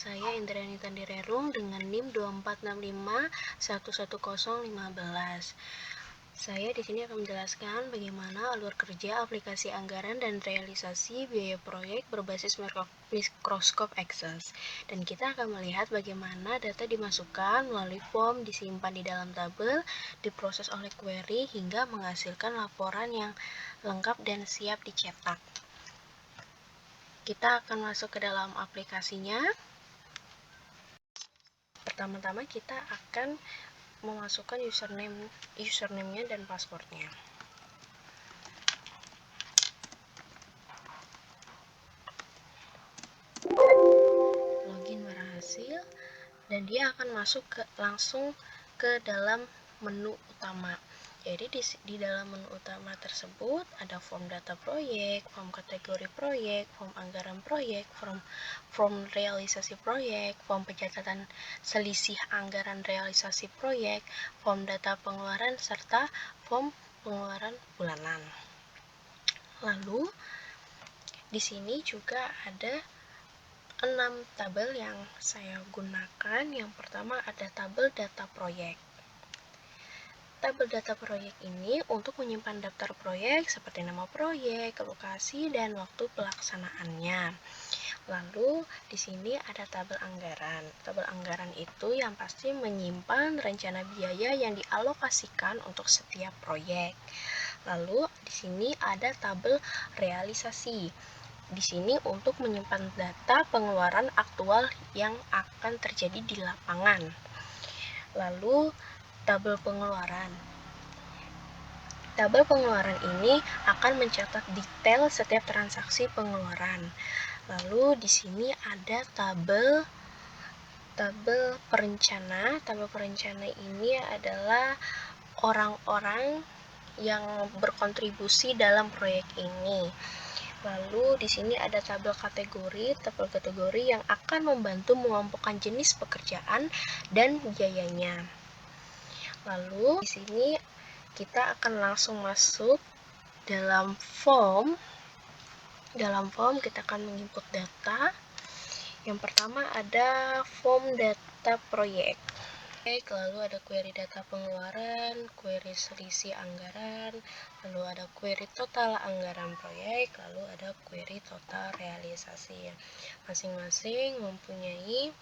Saya Indrani Tandirerung dengan NIM 2465110015. Saya di sini akan menjelaskan bagaimana alur kerja aplikasi anggaran dan realisasi biaya proyek berbasis mikroskop Access. Dan kita akan melihat bagaimana data dimasukkan melalui form, disimpan di dalam tabel, diproses oleh query hingga menghasilkan laporan yang lengkap dan siap dicetak. Kita akan masuk ke dalam aplikasinya. Pertama-tama kita akan memasukkan username-nya dan passwordnya. Login berhasil dan dia akan masuk langsung ke dalam menu utama. Jadi di dalam menu utama tersebut ada form data proyek, form kategori proyek, form anggaran proyek, form realisasi proyek, form pencatatan selisih anggaran realisasi proyek, form data pengeluaran, serta form pengeluaran bulanan. Lalu di sini juga ada 6 tabel yang saya gunakan. Yang pertama ada tabel data proyek. Tabel data proyek ini untuk menyimpan daftar proyek seperti nama proyek, lokasi, dan waktu pelaksanaannya. Lalu di sini ada tabel anggaran. Tabel anggaran itu yang pasti menyimpan rencana biaya yang dialokasikan untuk setiap proyek. Lalu di sini ada tabel realisasi. Di sini untuk menyimpan data pengeluaran aktual yang akan terjadi di lapangan. Lalu tabel pengeluaran. Tabel pengeluaran ini akan mencatat detail setiap transaksi pengeluaran. Lalu di sini ada tabel perencana. Tabel perencana ini adalah orang-orang yang berkontribusi dalam proyek ini. Lalu di sini ada tabel kategori yang akan membantu mengelompokkan jenis pekerjaan dan biayanya. Lalu di sini kita akan langsung masuk dalam form. Dalam form kita akan menginput data. Yang pertama ada form data proyek. Lalu ada query data pengeluaran, query selisih anggaran, lalu ada query total anggaran proyek, lalu ada query total realisasi. Masing-masing mempunyai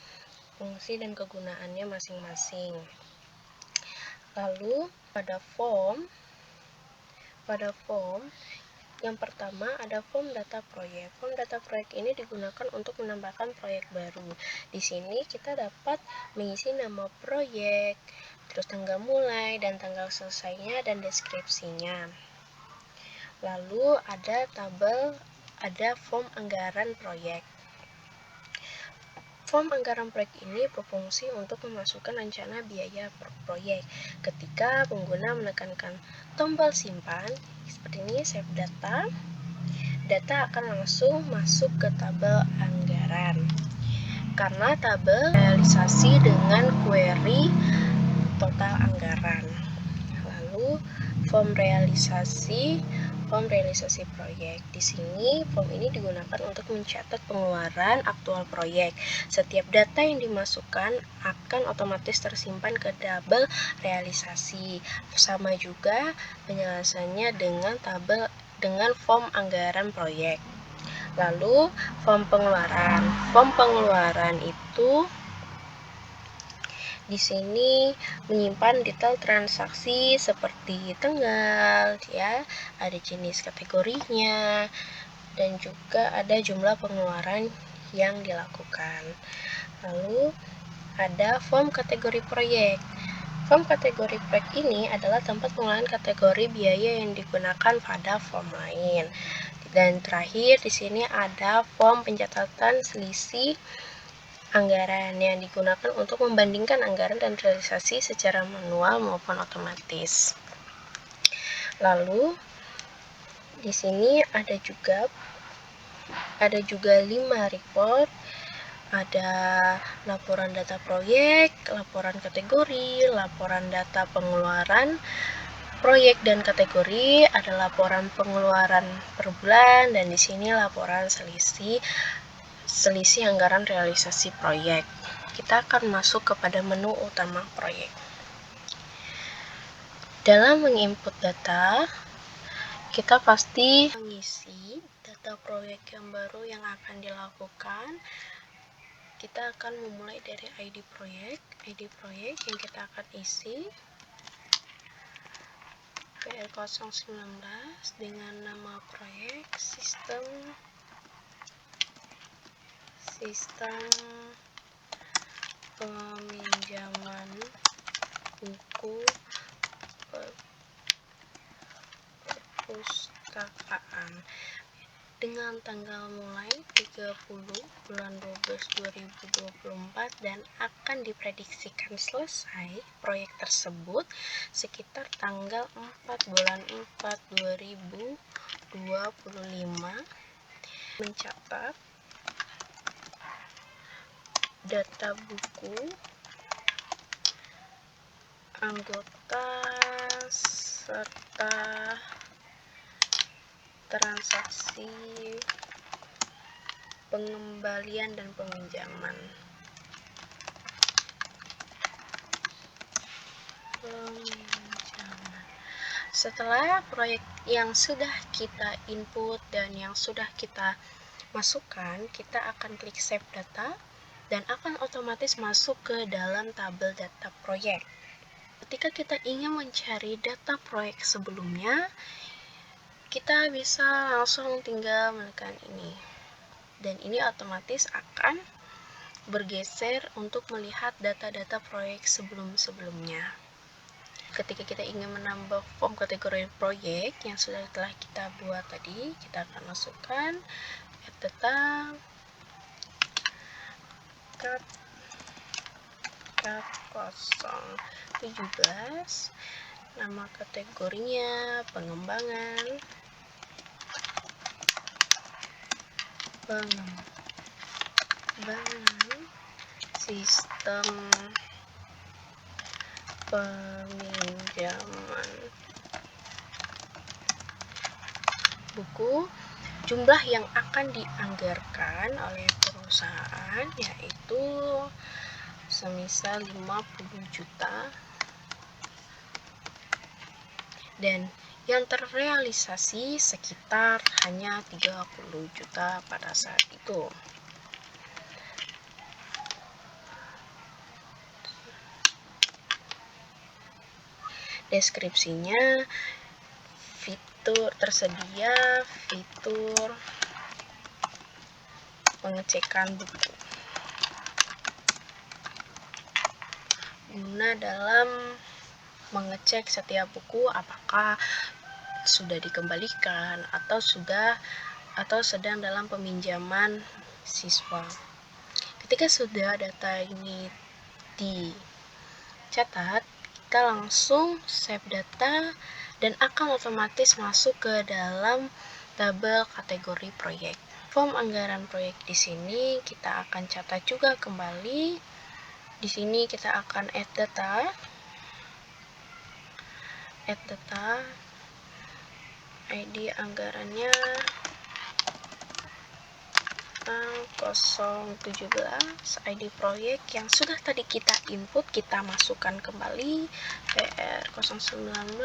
fungsi dan kegunaannya masing-masing. Lalu pada form yang pertama ada form data proyek. Form data proyek ini digunakan untuk menambahkan proyek baru. Di sini kita dapat mengisi nama proyek, terus tanggal mulai dan tanggal selesainya dan deskripsinya. Lalu ada form anggaran proyek. Form anggaran proyek ini berfungsi untuk memasukkan rencana biaya per proyek. Ketika pengguna menekankan tombol simpan, seperti ini, save data, data akan langsung masuk ke tabel anggaran. Karena tabel realisasi dengan query total anggaran. Lalu form realisasi proyek. Di sini form ini digunakan untuk mencatat pengeluaran aktual proyek. Setiap data yang dimasukkan akan otomatis tersimpan ke tabel realisasi. Sama juga penjelasannya dengan form anggaran proyek. Lalu form pengeluaran. Form pengeluaran itu di sini menyimpan detail transaksi seperti tanggal, ya, ada jenis kategorinya, dan juga ada jumlah pengeluaran yang dilakukan. Lalu ada form kategori proyek. Form kategori proyek ini adalah tempat pengolahan kategori biaya yang digunakan pada form lain. Dan terakhir di sini ada form pencatatan selisih anggaran yang digunakan untuk membandingkan anggaran dan realisasi secara manual maupun otomatis. Lalu di sini ada juga 5 report. Ada laporan data proyek, laporan kategori, laporan data pengeluaran proyek dan kategori, ada laporan pengeluaran per bulan, dan di sini laporan selisih selisih anggaran realisasi proyek. Kita akan masuk kepada menu utama proyek. Dalam menginput data, kita pasti mengisi data proyek yang baru yang akan dilakukan. Kita akan memulai dari ID proyek yang kita akan isi PR019 dengan nama proyek sistem peminjaman buku perpustakaan dengan tanggal mulai 30 bulan 12 2024 dan akan diprediksikan selesai proyek tersebut sekitar tanggal 4 bulan 4 2025. Mencatat data buku anggota serta transaksi pengembalian dan peminjaman. Setelah proyek yang sudah kita input dan yang sudah kita masukkan, kita akan klik save data dan akan otomatis masuk ke dalam tabel data proyek. Ketika kita ingin mencari data proyek sebelumnya, kita bisa langsung tinggal menekan ini. Dan ini otomatis akan bergeser untuk melihat data-data proyek sebelum-sebelumnya. Ketika kita ingin menambah form kategori proyek yang sudah telah kita buat tadi, kita akan masukkan add data cat 017, nama kategorinya pengembangan sistem peminjaman buku. Jumlah yang akan dianggarkan oleh perusahaan yaitu semisal 50 juta dan yang terrealisasi sekitar hanya 30 juta pada saat itu. Deskripsinya, tersedia fitur pengecekan buku guna dalam mengecek setiap buku apakah sudah dikembalikan atau sedang dalam peminjaman siswa. Ketika sudah data ini dicatat, kita langsung save data dan akan otomatis masuk ke dalam tabel kategori proyek. Form anggaran proyek di sini kita akan catat juga kembali. Di sini kita akan add data ID anggarannya 017, ID proyek yang sudah tadi kita input, kita masukkan kembali PR019,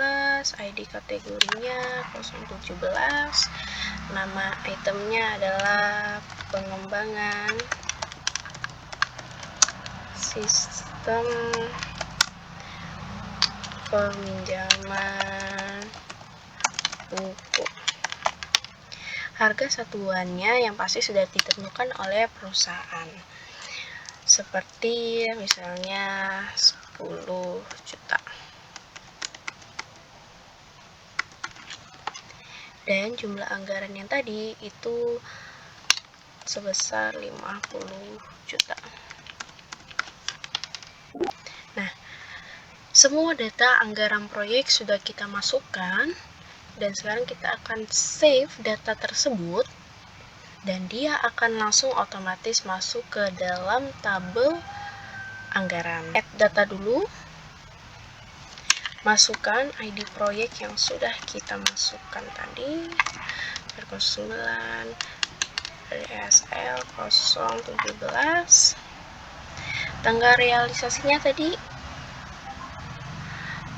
ID kategorinya 017, nama itemnya adalah pengembangan sistem peminjaman buku. Harga satuannya yang pasti sudah ditentukan oleh perusahaan, seperti misalnya 10 juta. Dan jumlah anggaran yang tadi itu sebesar 50 juta. Nah, semua data anggaran proyek sudah kita masukkan. Dan sekarang kita akan save data tersebut dan dia akan langsung otomatis masuk ke dalam tabel anggaran. Add data dulu, masukkan ID proyek yang sudah kita masukkan tadi, R09, dari SL 017. Tanggal realisasinya tadi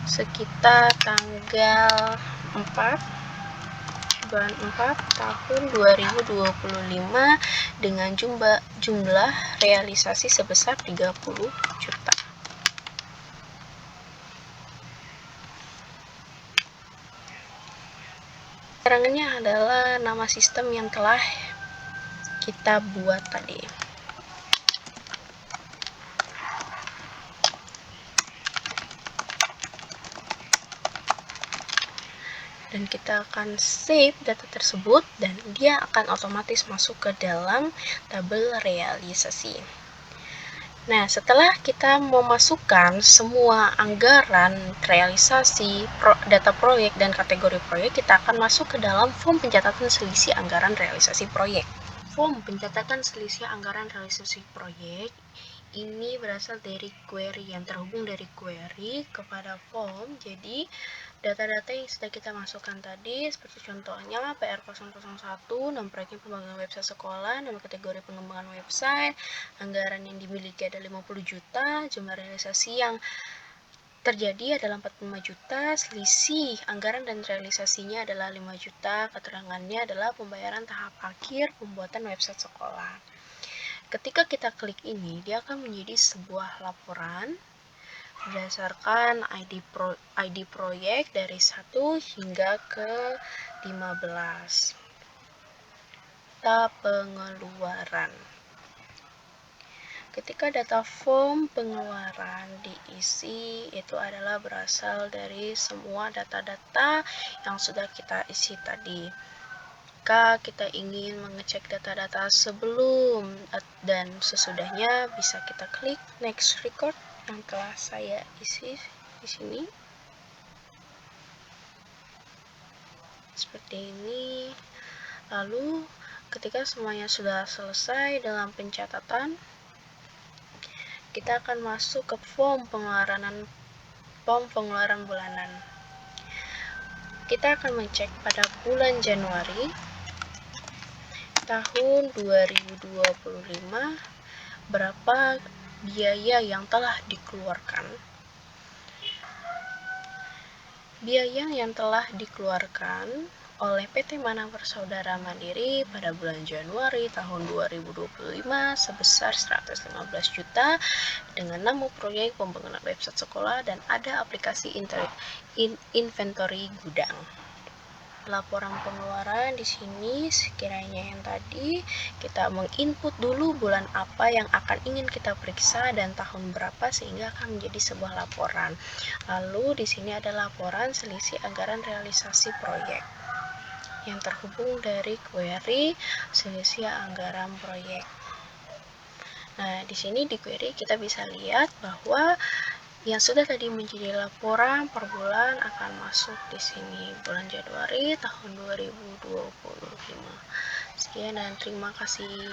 sekitar tanggal 4 bulan 4 tahun 2025 dengan jumlah realisasi sebesar 30 juta. Keterangannya adalah nama sistem yang telah kita buat tadi. Dan kita akan save data tersebut dan dia akan otomatis masuk ke dalam tabel realisasi. Nah, setelah kita memasukkan semua anggaran, realisasi, data proyek, dan kategori proyek, kita akan masuk ke dalam form pencatatan selisih anggaran realisasi proyek. Form pencatatan selisih anggaran realisasi proyek ini berasal dari query yang terhubung dari query kepada form. Jadi data-data yang sudah kita masukkan tadi seperti contohnya PR001, nama proyeknya pembangunan website sekolah, nama kategori pengembangan website, anggaran yang dimiliki ada 50 juta, jumlah realisasi yang terjadi adalah 45 juta, selisih anggaran dan realisasinya adalah 5 juta, keterangannya adalah pembayaran tahap akhir pembuatan website sekolah. Ketika kita klik ini, dia akan menjadi sebuah laporan berdasarkan ID proyek dari 1 hingga ke 15. Data pengeluaran. Ketika data form pengeluaran diisi, itu adalah berasal dari semua data-data yang sudah kita isi tadi. Jika kita ingin mengecek data-data sebelum dan sesudahnya, bisa kita klik next record yang telah saya isi di sini. Seperti ini. Lalu ketika semuanya sudah selesai dalam pencatatan, kita akan masuk ke form pengeluaran bulanan. Kita akan mengecek pada bulan Januari tahun 2025 berapa biaya yang telah dikeluarkan. Biaya yang telah dikeluarkan oleh PT Mana Bersaudara Mandiri pada bulan Januari tahun 2025 sebesar 115 juta dengan nama proyek pembangunan website sekolah dan ada aplikasi inventory gudang. Laporan pengeluaran di sini sekiranya yang tadi kita menginput dulu bulan apa yang akan ingin kita periksa dan tahun berapa sehingga akan menjadi sebuah laporan. Lalu di sini ada laporan selisih anggaran realisasi proyek yang terhubung dari query selisih anggaran proyek. Nah, di sini di query kita bisa lihat bahwa yang sudah tadi menjadi laporan per bulan akan masuk di sini bulan Januari tahun 2025. Sekian dan terima kasih.